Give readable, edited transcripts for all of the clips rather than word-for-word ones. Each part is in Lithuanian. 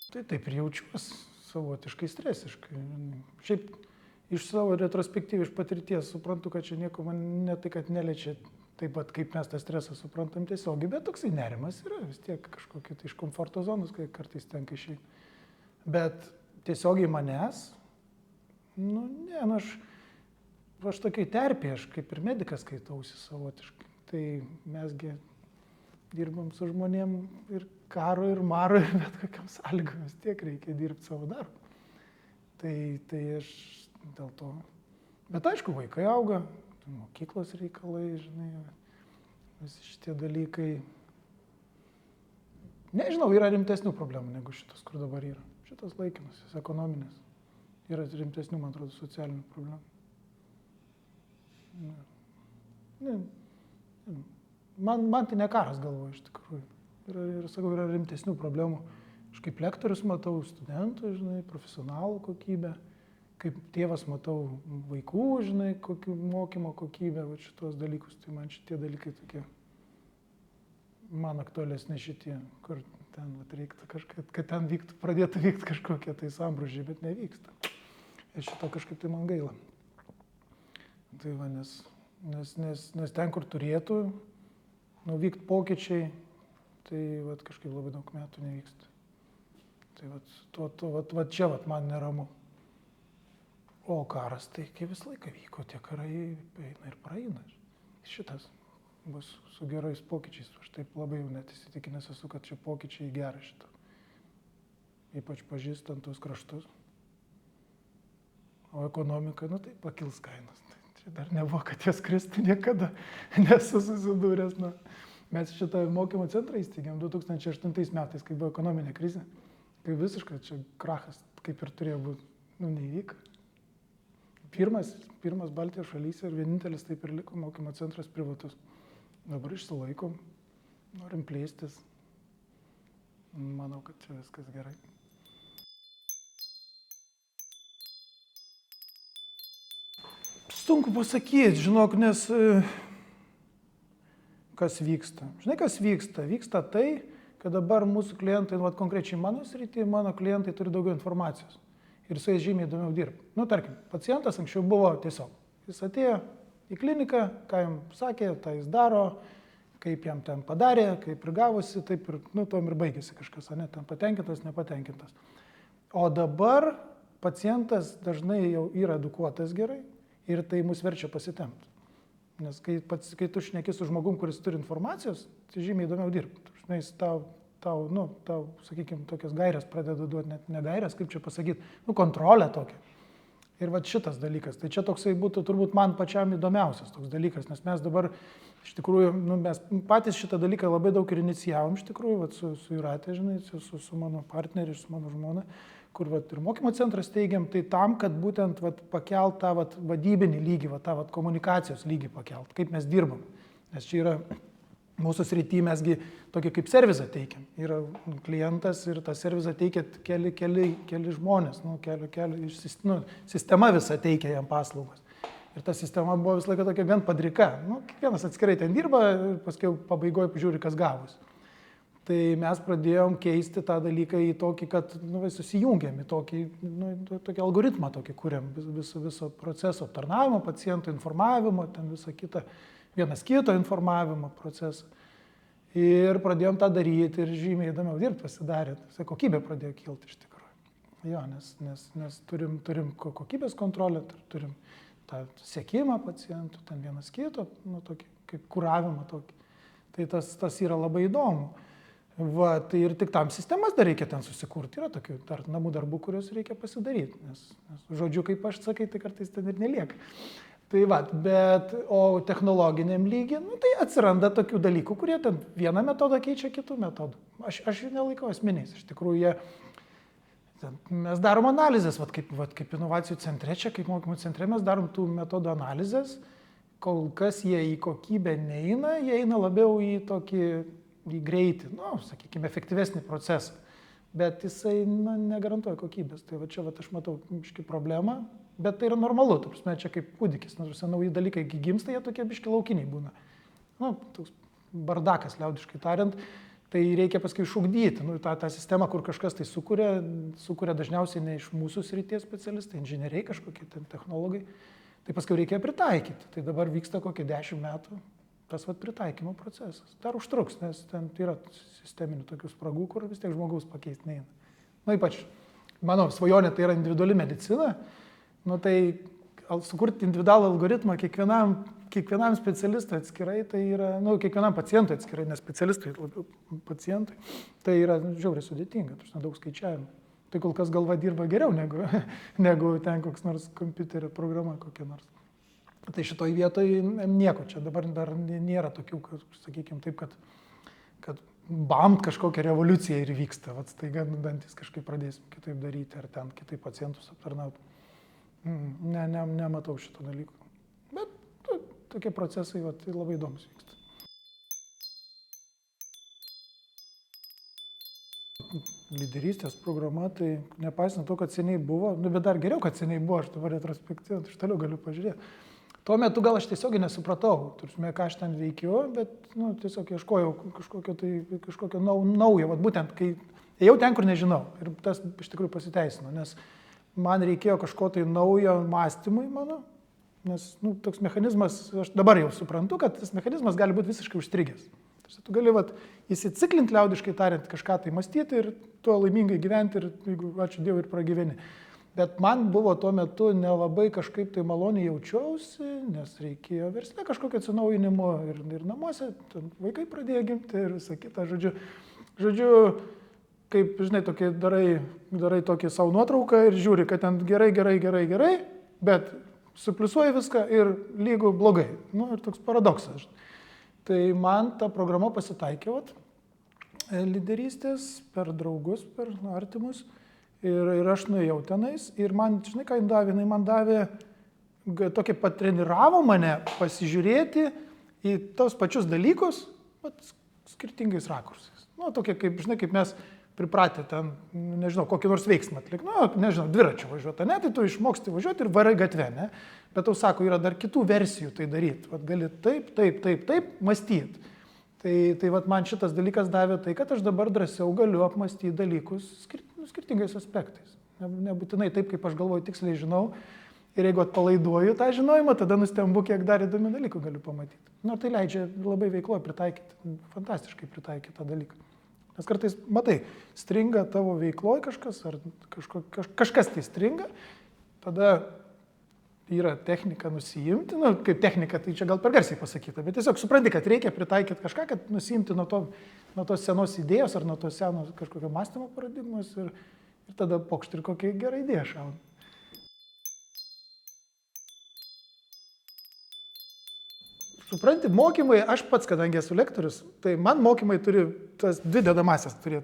Tai taip ir jaučiuosi savotiškai stresiškai. Šiaip iš savo retrospektyvių, iš patirties suprantu, kad čia nieko man ne tai, kad neliečia taip pat, kaip mes tą stresą suprantam tiesiogiai, bet toksai nerimas yra vis tiek kažkokia tai iš komforto zonos, kai kartais tenka išeiti. Bet tiesiogiai manęs, aš tokiai terpėje, aš kaip ir medikas skaitausi savotiškai. Tai mesgi dirbam su žmonėm ir karo, ir maro, ir bet kokiam sąlygom vis tiek reikia dirbti savo darbą. Tai aš dėl to. Bet aišku, vaikai auga, mokyklos reikalai, žinai, visi šitie dalykai. Nežinau, yra rimtesnių problemų negu šitas, kur dabar yra. Šitas laikinas, ekonominės. Yra rimtesnių, man atrodo, socialinių problemų. Man tai ne karas galvoju, iš tikrųjų. Ir sakau, yra rimtesnių problemų. Aš kaip lektorius matau studentų, žinai, profesionalų kokybę. Kaip tėvas matau vaikų, žinai, kokių mokymo kokybę, va šitos dalykus. Tai man šitie dalykai tokie, man aktualesni šitie, kur ten reiktų kažkaip, kad ten pradėtų vykti kažkokie tai sambrūžiai, bet nevyksta. Ir šito kažkaip tai man gaila. Tai va, nes ten, kur turėtų vykti pokyčiai, tai va, kažkaip labai daug metų nevyksta. Tai va, čia va, man neramu. O karas, tai kaip visą laiką vyko, tie karai eina ir praeina. Šitas bus su gerais pokyčiais. Aš taip labai jau net įsitikinęs esu, kad čia pokyčiai į gerą šitą. Ypač pažįstant tuos kraštus. O ekonomika, tai pakils kainas. Čia dar nebuvo, kad jas kristų niekada, nesu susidūręs. Mes šitą mokymo centrą įsteigėm 2008 metais, kai buvo ekonominė krizė. Kai visiškai čia krachas, kaip ir turėjo būti, neįvyko. Pirmas Baltijos šalyse ir vienintelis taip ir liko mokymo centras privatus. Dabar išsilaikom, norim plėstis. Manau, kad čia viskas gerai. Sunku pasakyti, žinok, nes kas vyksta. Žinai, kas vyksta? Vyksta tai, kad dabar mūsų klientai, konkrečiai mano srityje, mano klientai turi daugiau informacijos. Ir su jais žymiai įdomiau dirba. Tarkim, pacientas anksčiau buvo tiesiog. Jis atėjo į kliniką, ką jam sakė, tą jis daro, kaip jam ten padarė, kaip ir gavosi, taip ir, tuom ir baigėsi kažkas, ten patenkintas, nepatenkintas. O dabar pacientas dažnai jau yra edukuotas gerai ir tai mus verčia pasitempti. Nes kai tu šneki su žmogum, kuris turi informacijos, tai žymiai įdomiau dirbti. Žinai, jis tau, sakykime, tokias gairias pradeda duoti, net ne gairias, kaip čia pasakyti, kontrolę tokią. Ir va šitas dalykas, tai čia toksai būtų turbūt man pačiam įdomiausias toks dalykas, nes mes dabar, iš tikrųjų, mes patys šitą dalyką labai daug ir inicijavom, iš tikrųjų, su Jūrate, žinai, su mano partneriu, su mano žmona, kur ir mokymo centrą steigiam, tai tam, kad būtent pakelt tą vadybinį lygį, tą komunikacijos lygį pakelt, kaip mes dirbam. Nes čia yra mūsų srity mesgi tokį kaip servizą teikiam. Yra klientas ir tą servizą teikia keli žmonės, sistema visa teikia jam paslaugas. Ir ta sistema buvo visą laiką tokia gan padrika. Kiekvienas atskirai ten dirba ir paskui pabaigoje pažiūri, kas gavosi. Tai mes pradėjom keisti tą dalyką į tokį, kad susijungiam į tokį algoritmą, tokį kuriam viso proceso aptarnavimo, pacientų informavimo, ten visą kitą. Vienas kito informavimo procesą. Ir pradėjom tą daryti ir žymiai įdomiau dirbti pasidarė. Kokybė pradėjo kilti iš tikrųjų. Jo, nes turim kokybės kontrolę, turim tą sekimą pacientų, ten vienas kito, tokį, kaip kuravimą tokį. Tai tas yra labai įdomu. Tai ir tik tam sistemas dar reikia ten susikurti. Yra tokių namų darbų, kuriuos reikia pasidaryti. Nes žodžiu, kaip aš sakai, tai kartais ten ir nelieka. Tai o technologiniam lygiai, tai atsiranda tokių dalykų, kurie ten vieną metodą keičia kitų metodų. Aš jų nelaikau esminiais. Iš tikrųjų, mes darom analizės, kaip inovacijų centre, čia kaip mokymų centre, mes darom tų metodų analizės. Kol kas jie į kokybę neina, jie eina labiau į tokį į greitį, sakykime, efektyvesnį procesą. Bet jisai negarantuoja kokybės. Tai čia aš matau biškį problemą. Bet tai yra normalu, čia kaip kūdikis, nauji dalykai gimsta, jie tokie biški laukiniai būna. Toks bardakas, liaudiškai tariant, Tai reikia paskui išugdyti, tą sistemą, kur kažkas tai sukuria dažniausiai ne iš mūsų srities specialistai, inžinieriai kažkokie technologai, tai paskui reikia pritaikyti. Tai dabar vyksta kokie 10 metų tas pritaikymo procesas. Dar užtruks, nes ten yra sisteminių tokių spragų, kur vis tiek žmogaus pakeisti neina. Ypač mano svajonė tai yra individuali medicina, tai sukurti individualų algoritmą kiekvienam specialistui atskirai, tai yra, kiekvienam pacientui atskirai, nes specialistui labiau pacientui, tai yra žiauriai sudėtinga, daug skaičiavimų. Tai kol kas galva dirba geriau negu ten koks nors kompiuterio programa kokia nors. Tai šitoj vietoje nieko, čia dabar dar nėra tokių, sakykime taip, kad bamt kažkokia revoliucija ir vyksta, staiga dantis kažkaip pradėsim kitaip daryti, ar ten kitaip pacientus aptarnauti. Nematau šito dalyko. Bet tokie procesai labai įdomus vyksta. Lyderystės programa, tai nepaisant to, kad seniai buvo, bet dar geriau, kad seniai buvo, aš dabar retrospektyviai, aš toliau galiu pažiūrėti. Tuo metu gal aš tiesiogiai nesupratau, turime, ką aš ten veikiu, bet tiesiog ieškojau kažkokio naujo, būtent kai ėjau ten, kur nežinau. Ir tas iš tikrųjų pasiteisino, nes man reikėjo kažko tai naujo mąstymui mano, nes toks mechanizmas, aš dabar jau suprantu, kad tas mechanizmas gali būti visiškai užstrigęs. Tu gali įsiciklinti, liaudiškai tariant, kažką tai mąstyti ir tuo laimingai gyventi ir, jeigu ačiū Dievui, ir pragyveni. Bet man buvo tuo metu nelabai kažkaip tai maloniai jaučiausi, nes reikėjo versle kažkokio atsinaujinimo ir namuose, vaikai pradėjo gimti ir visą kitą, žodžiu, kaip, žinai, darai tokį savo nuotrauką ir žiūri, kad ten gerai, bet supliusuoji viską ir lygu blogai. Ir toks paradoksas. Tai man ta programa pasitaikė, lyderystės per draugus, per artimus. Ir aš nuėjau tenais ir man, žinai, ką jin davė? Man davė, tokia patreniravo mane pasižiūrėti į tos pačius dalykus, skirtingais rakursais. Tokie, kaip, žinai, kaip mes pripratę ten, nežinau, kokį nors veiksmą atlikti. Nežinau, dviračiu važiuoti, ne? Tai tu išmoksti važiuoti ir varai gatve, ne? Bet tau sako, yra dar kitų versijų tai daryti. Gali taip mąstyti. Tai man šitas dalykas davė tai, kad aš dabar drąsiau galiu apmąstyti dalykus skirtingais aspektais. Nebūtinai taip, kaip aš galvoju, tiksliai žinau. Ir jeigu atpalaiduoju tą žinojimą, tada nustembu, kiek dar įdomių dalykų galiu pamatyti. Tai leidžia labai veikloje pritaikyti, fantastiškai pritaikyti tą dalyką. Nes kartais, matai, stringa tavo veikloje kažkas, ar kažkas tai stringa, tada yra technika nusijimti, kaip technika, tai čia gal per garsiai pasakyta, bet tiesiog supranti, kad reikia pritaikyti kažką, kad nusijimti nuo tos senos idėjos ar nuo tos senos kažkokio mąstymo paradigmos ir tada pokšt ir kokia gera idėja šauna. Supranti, mokymai, aš pats, kadangi esu lektorius, tai man mokymai turi tas dvi dedamasias turi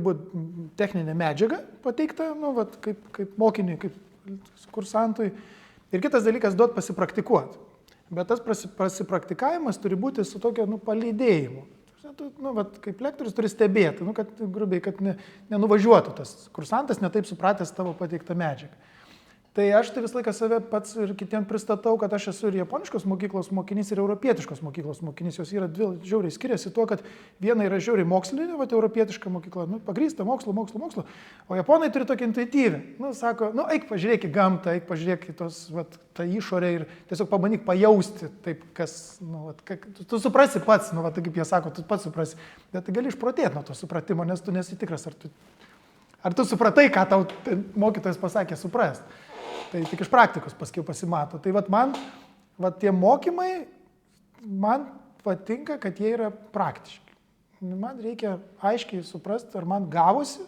būti techninė medžiaga pateikta, kaip mokiniui, kaip kursantui. Ir kitas dalykas, duot pasipraktikuoti. Bet tas pasipraktikavimas turi būti su tokio palydėjimu. Kaip lektorius turi stebėti, kad grubiai, kad nenuvažiuotų tas kursantas, netaip supratęs tavo pateiktą medžiagą. Tai aš tai visą laiką save pats ir kitiem pristatau, kad aš esu ir japoniškos mokyklos mokinys, ir europietiškos mokyklos mokinys. Jos yra dvi žiauriai skiriasi tuo, kad viena yra žiauriai mokslinė, europietiška mokykla, pagrįsta mokslu, o japonai turi tokią intuityvę. Sako, eik pažiūrėk į gamtą, eik pažiūrėk į tą išorę ir tiesiog pabandyk pajausti taip, kas, tu suprasi pats, tai kaip jie sako, tu pats suprasi, bet tai gali išprotėti nuo to supratimo, nes tu nesi tikras, ar tu supratai, ką tau mokytojas pasakė suprasti. Tai tik iš praktikos paskiau pasimato. Tai man tie mokymai, man patinka, kad jie yra praktiški. Man reikia aiškiai suprasti, ar man gavosi,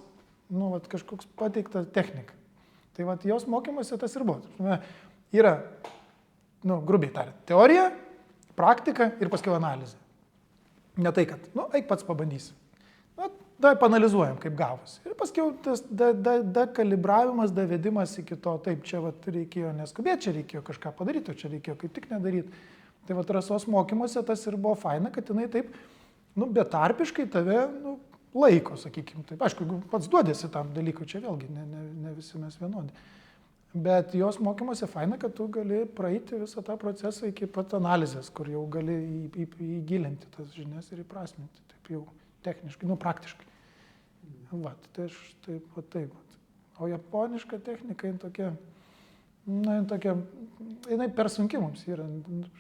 kažkoks pateikta technika. Tai jos mokymuose tas ir buvo. Yra, grubiai tariant, teorija, praktika ir paskiau analizė. Ne tai, kad, eik pats pabandysi. Dar panalizuojam, kaip gavosi. Ir paskiau tas kalibravimas, davedimas iki to, taip, čia reikėjo neskubėti, čia reikėjo kažką padaryti, o čia reikėjo kaip tik nedaryti. Tai Rasos mokymuose tas ir buvo faina, kad jinai taip, betarpiškai tave, laiko, sakykime. Taip, aišku, jeigu pats duodėsi tam dalykui, čia vėlgi, ne visi mes vienodi. Bet jos mokymuose faina, kad tu gali praeiti visą tą procesą iki pat analizės, kur jau gali įgilinti tas žinias ir įprasminti, taip jau techniškai, praktiškai. Tai aš taip. O japoniška technika, jinai per sunki mums yra.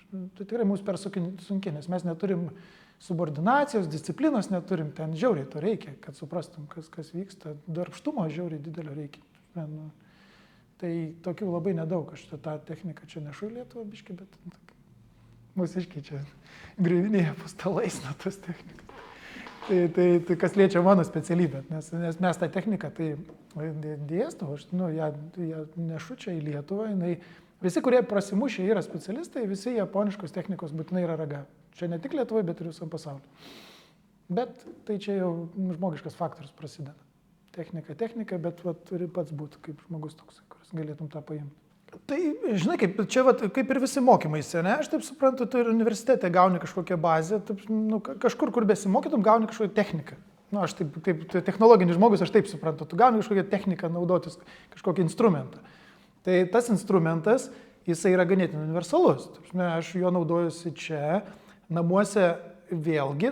Tai tikrai mums per sunki, nes mes neturim subordinacijos, disciplinos neturim, ten žiauriai to reikia, kad suprastum, kas vyksta. Darbštumo žiauriai didelio reikia. Tai tokių labai nedaug, aš tą techniką čia nešu į Lietuvą biškį, bet mūsiškiai čia griuvinėje po stalais nuo tos technikos. Tai kas liečia mano specialybę, nes mes tą techniką tai dėstau, aš ją nešu čia į Lietuvą, visi, kurie prasimušė yra specialistai, visi japoniškos technikos būtinai yra ragavę. Čia ne tik Lietuvoje, bet ir visam pasauliu. Bet tai čia jau žmogiškas faktorius prasideda. Technika, bet turi pats būti kaip žmogus toks, kuris galėtum tą paimti. Tai, žinai, kaip ir visi mokymaisi, ne? Aš taip suprantu, tu ir universitete gauni kažkokią bazę, kažkur, kur besimokytum, gauni kažkokią techniką. Aš taip technologinis žmogus, aš taip suprantu, tu gauni kažkokią techniką naudotis, kažkokį instrumentą. Tai tas instrumentas, jisai yra ganėtinai universalus. Aš juo naudojusi čia, namuose vėlgi,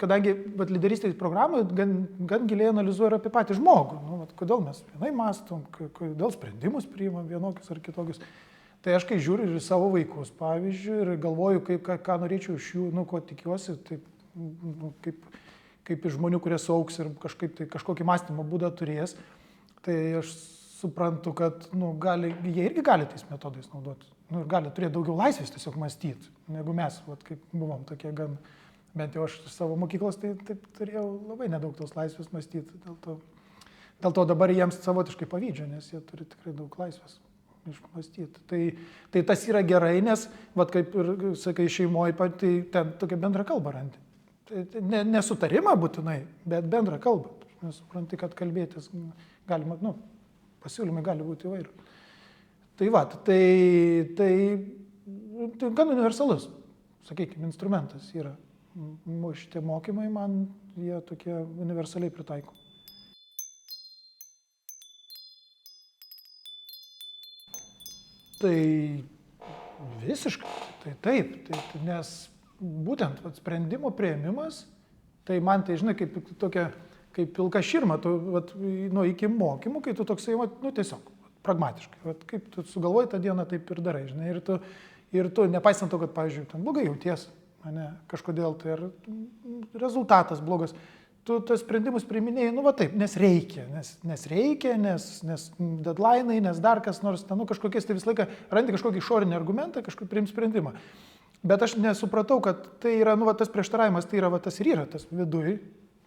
kadangi lyderystės programoje gan giliai analizuoju apie patį žmogų. Kodėl mes vienai mąstom, kodėl sprendimus priimam vienokius ar kitokius. Tai aš kai žiūriu ir savo vaikus, pavyzdžiui, ir galvoju, ką norėčiau iš jų, ko tikiuosi, kaip iš žmonių, kurie suaugs ir kažkokį mąstymo būdą turės, tai aš suprantu, kad jie irgi gali tais metodais naudotis. Ir gali turėti daugiau laisvės tiesiog mąstyti, negu mes, kaip buvom tokie gan, bent jau aš savo mokyklos, tai taip turėjau labai nedaug tos laisvės mąstyti. Dėl to dabar jiems savotiškai pavydžiu, nes jie turi tikrai daug laisvės išmąstyti. Tai tas yra gerai, nes, kaip ir sakai, šeimoje, tai ten tokia bendra kalba randi. Nesutarimą būtinai, bet bendrą kalbą. Supranti, kad kalbėtis galima, pasiūlymai gali būti įvairių. Tai gan universalus, sakykime, instrumentas yra. Šitie mokymai man jie tokie universaliai pritaiko. Tai visiškai, tai taip, nes būtent sprendimo priėmimas, tai man tai, žinai, kaip pilka širma, iki mokymų, kai tu toksai, tiesiog pragmatiškai. Kaip tu sugalvoji tą dieną, taip ir darai, žinai. Ir tu, nepaisant to, kad, pavyzdžiui, ten blogai jauties, kažkodėl tai ir rezultatas blogas, tu tos sprendimus priiminėjai, taip, nes reikia, nes deadline'ai, nes dar kas nors, kažkokiais, tai visą laiką randi kažkokį išorinį argumentą, kažkokį priimti sprendimą. Bet aš nesupratau, kad tai yra, tas prieštaravimas, tai yra, tas ir yra, tas viduj,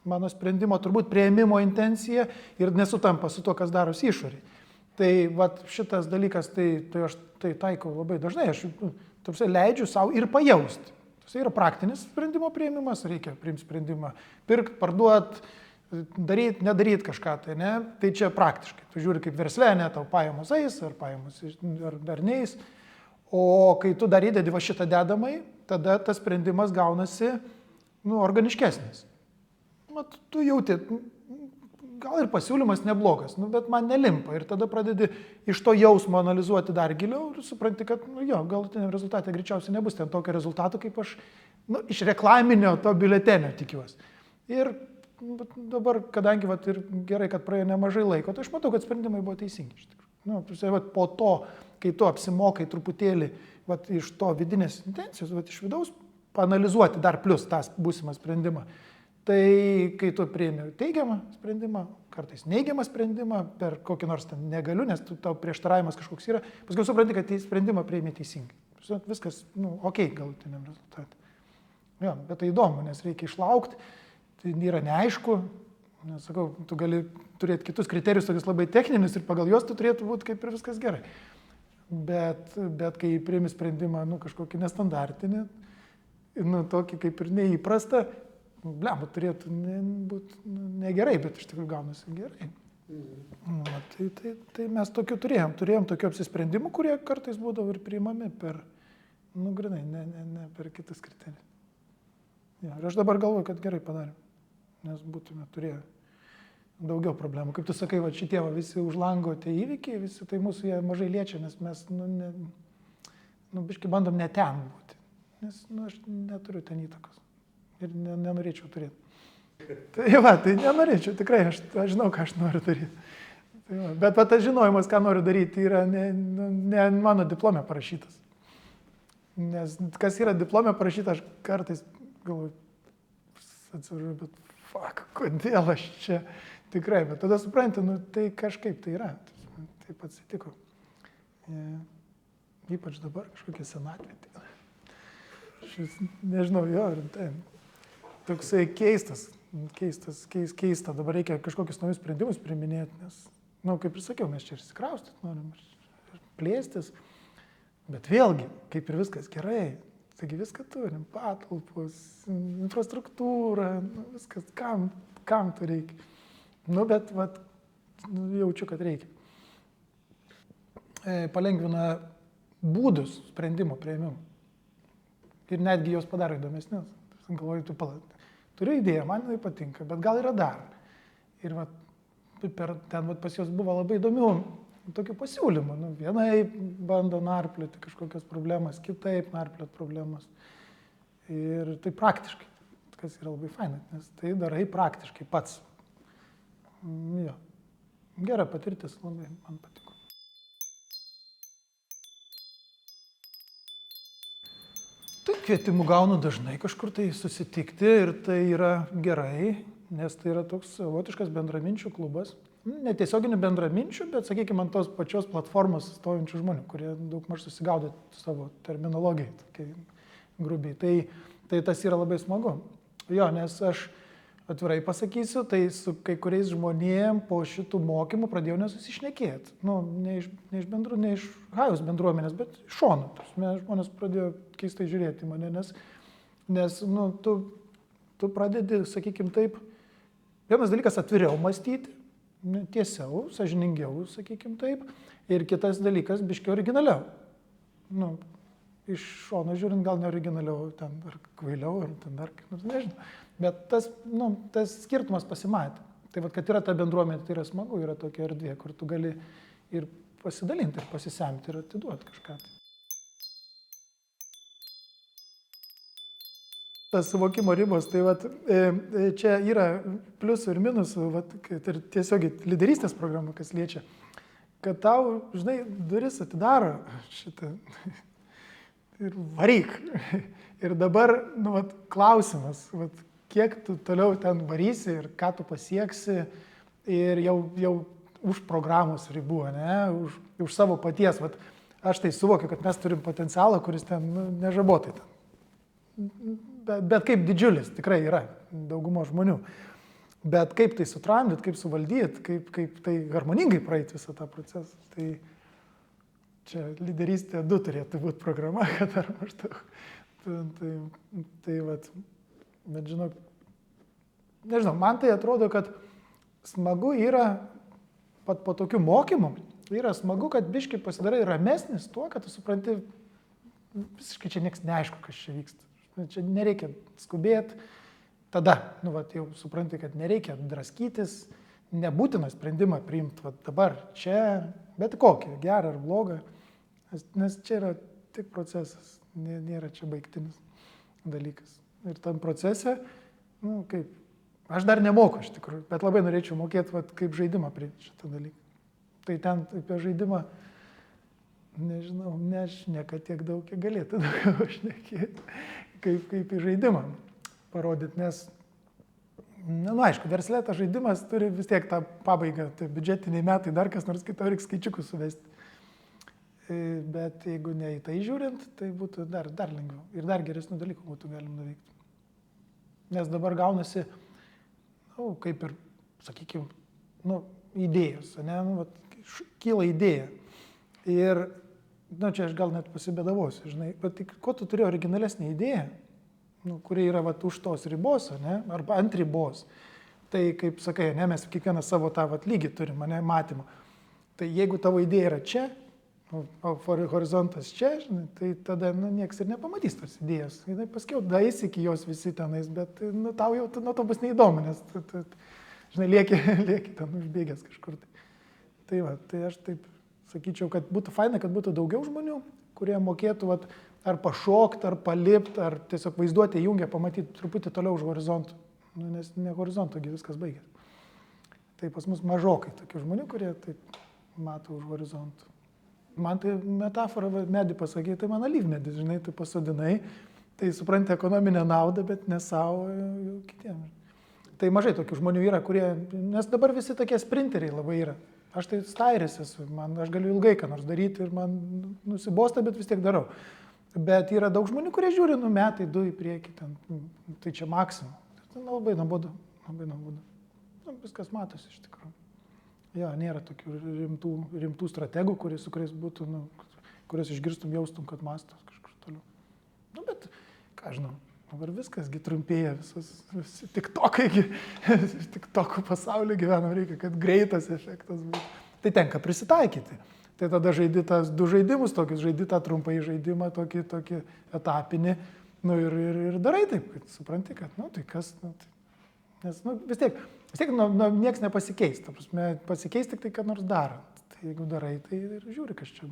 mano sprendimo, turbūt priėmimo intencija ir nesutampa su to, kas darosi išoriai. Tai šitas dalykas, tai aš tai taikau labai dažnai, aš leidžiu savo ir pajausti. Tai yra praktinis sprendimo priėmimas, reikia priimti sprendimą, pirkti, parduoti, daryti, nedaryti kažką, tai čia praktiškai. Tu žiūri kaip versle, tau pajamos eis, ar pajamos ar neis, o kai tu dar įdedi šitą dedamai, tada tas sprendimas gaunasi organiškesnis. Tu jauti, gal ir pasiūlymas neblogas, bet man nelimpa. Ir tada pradedi iš to jausmo analizuoti dar giliau ir supranti, kad galutiniam rezultate greičiausiai nebus ten tokio rezultato, kaip aš iš reklaminio to biuletenio tikiuosi. Ir dabar, kadangi ir gerai, kad praėjo nemažai laiko, tai aš matau, kad sprendimai buvo teisingi. Po to, kai tu apsimokai truputėlį iš to vidinės intencijos, iš vidaus, paanalizuoti dar plus tą būsimą sprendimą. Tai kai tu priėmė teigiamą sprendimą, kartais neigiamą sprendimą, per kokį nors ten negaliu, nes tau prieštaravimas kažkoks yra, paskui supranti, kad sprendimą priėmė teisingai. Viskas, galutiniam rezultatui. Bet tai įdomu, nes reikia išlaukti, tai yra neaišku, nes, sakau, tu gali turėti kitus kriterijus, tokius labai techninius ir pagal juos tu turėtų būti kaip ir viskas gerai. Bet kai priėmė sprendimą, kažkokį nestandartinį, tokį kaip ir neįprastą, turėtų būti negerai, bet iš tikrųjų gaunasi gerai. Tai mes tokių turėjom tokių apsisprendimų, kurie kartais būdavo ir priimami per, grinai, ne per kitus kriterijus. Ir aš dabar galvoju, kad gerai padarėm, nes būtume turėję daugiau problemų. Kaip tu sakai, va, šitie va, visi už lango tie įvykiai, visi tai mūsų jie mažai liečia, nes mes, biškai bandom ne ten būti. Nes, aš neturiu ten įtakos. Ir nenorėčiau turėti. Tai nenorėčiau, tikrai, aš žinau, ką aš noriu daryti. Bet tas žinojimas, ką noriu daryti, yra ne mano diplome parašytas. Nes kas yra diplome parašyta, aš kartais galvoju, atsiprašau, bet fuck, kodėl aš čia tikrai, bet tada supranti, tai kažkaip tai yra, taip atsitiko. Ypač dabar kažkokia senatvė. Aš nežinau, tai toksai keista, dabar reikia kažkokius naujus sprendimus priiminėti, nes, kaip ir sakiau, mes čia ir įsikraustyti norim, ir plėstis. Bet vėlgi, kaip ir viskas gerai, taigi viską turim, patalpos, infrastruktūrą, viskas, kam to reikia. Bet jaučiu, kad reikia. Palengvina būdus sprendimo priėmimo. Ir netgi jos padaro įdomesnius. Galvoju, turiu idėją, man tai patinka, bet gal yra dar. Ir ten pas jos buvo labai įdomių tokių pasiūlymų. Vienai bando narplioti kažkokias problemas, kitaip narplioti problemas. Ir tai praktiškai, kas yra labai faina, nes tai darai praktiškai pats. Jo. Gera patirtis, labai man patiko. Tai kvietimų gaunu dažnai kažkur tai susitikti ir tai yra gerai, nes tai yra toks savotiškas bendraminčių klubas. Netiesioginių bendraminčių, bet, sakykime, ant tos pačios platformos stovinčių žmonių, kurie daugmaž susigaudo savo terminologijai, tokiai grubiai. Tai tas yra labai smagu. Jo, nes aš atvirai pasakysiu, tai su kai kuriais žmonėm po šitų mokymų pradėjau nesusišnekėti. Ne iš Hajaus bendruomenės, bet iš šono. Žmonės pradėjo keistai žiūrėti į mane, nes tu pradedi, sakykime taip, vienas dalykas atviriau mąstyti, tiesiau, sąžiningiau, sakykime taip, ir kitas dalykas biškiau originaliau. Iš šono žiūrint gal neoriginaliau, ten ar kvailiau, ar ten dar kaip nors, nežinau. Bet tas skirtumas pasimatė. Tai kad yra ta bendruomenė, tai yra smagu, yra tokia erdvė, kur tu gali ir pasidalinti, ir pasisemti, ir atiduoti kažką. Tas suvokimo ribos, tai čia yra pliusų ir minusų, ir tiesiogiai lyderystės programa, kas liečia, kad tau, žinai, duris atidaro šitą ir varyk. Ir dabar, klausimas, kiek tu toliau ten varysi ir ką tu pasieksi ir jau už programos ribų, už savo paties. Aš tai suvokiu, kad mes turim potencialą, kuris ten nežabotai ten. Bet kaip didžiulis tikrai yra daugumo žmonių. Bet kaip tai sutramdyti, kaip suvaldyti, kaip tai harmoningai praeiti visą tą procesą. Tai čia lyderystė 2 turėtų būti programa, kad ar maždaug. Bet žinok, nežinau, man tai atrodo, kad smagu yra, po tokių mokymų, yra smagu, kad biškai pasidarai ramesnis tuo, kad tu supranti, visiškai čia nieks neaišku, kas čia vyksta. Čia nereikia skubėti, tada, jau supranti, kad nereikia draskytis, nebūtina sprendimą priimti dabar, čia, bet kokį, gerą ar blogą, nes čia yra tik procesas, nėra čia baigtinis dalykas. Ir tam procese, aš dar nemoku iš tikrųjų, bet labai norėčiau mokėti, kaip žaidimą priimti šitą dalyką. Tai ten apie žaidimą, nežinau, nešneka tiek daug, kiek galėtų daugiau šnekėti, kaip į žaidimą parodyti, nes, aišku, versle tas žaidimas turi vis tiek tą pabaigą, tai biudžetiniai metai, dar kas nors kito reikia skaičiukus suvesti. Bet jeigu ne į tai žiūrint, tai būtų dar lengviau ir dar geresnių dalykų būtų galim nuveikti. Nes dabar gaunasi, kaip ir, sakykime, idėjos, kyla idėja. Ir, čia aš gal net pasibėdavosiu, žinai, bet ko tu turi originalesnį idėją, kuri yra už tos ribos, arba ant ribos. Tai, kaip sakai, mes kiekvieną savo tą lygį turim, matymą. Tai jeigu tavo idėja yra čia, horizontas čia, žinai, tai tada nieks ir nepamatys tos idėjos. Paskiau dais iki jos visi tenais, bet tau jau nuo to bus neįdomu, nes žinai, lieki ten užbėgęs kažkur. Tai va, tai aš taip sakyčiau, kad būtų faina, kad būtų daugiau žmonių, kurie mokėtų ar pašokti, ar palipti, ar tiesiog vaizduotę įjungę, pamatyti truputį toliau už horizontų. Nes ne horizontogi viskas baigės. Tai pas mus mažokai tokių žmonių, kurie taip mato už horizontų. Man tai metafora, medį pasakė, tai man alyvmedis, žinai, tu pasodinai, tai supranti ekonominę naudą, bet ne savo, kitiems. Tai mažai tokių žmonių yra, kurie, nes dabar visi tokie sprinteriai labai yra. Aš tai stairis esu, aš galiu ilgai ką nors daryti ir man nusibosta, bet vis tiek darau. Bet yra daug žmonių, kurie žiūri, metai, 2 į priekį, tai čia maksimum. Tai labai nuobodu, labai nuobodu. Viskas matosi iš tikrųjų. Jo, nėra tokių rimtų strategų, su kuriais būtų, kurias išgirstum, jaustum, kad mastas kažkur toliau. Bet, ką žinau, dabar viskasgi trumpėja, visi tiktokų pasaulio gyvenam, reikia, kad greitas efektas būtų. Tai tenka prisitaikyti. Tai tada žaidi tas 2 žaidimus tokius, žaidi tą trumpąjį žaidimą, tokį etapinį, ir darai taip, kad supranti, kad, tai kas, nes, vis tiek nieks nepasikeis, ta prasme, pasikeis tik tai, kad nors daro. Tai jeigu darai, tai ir žiūri, kas čia.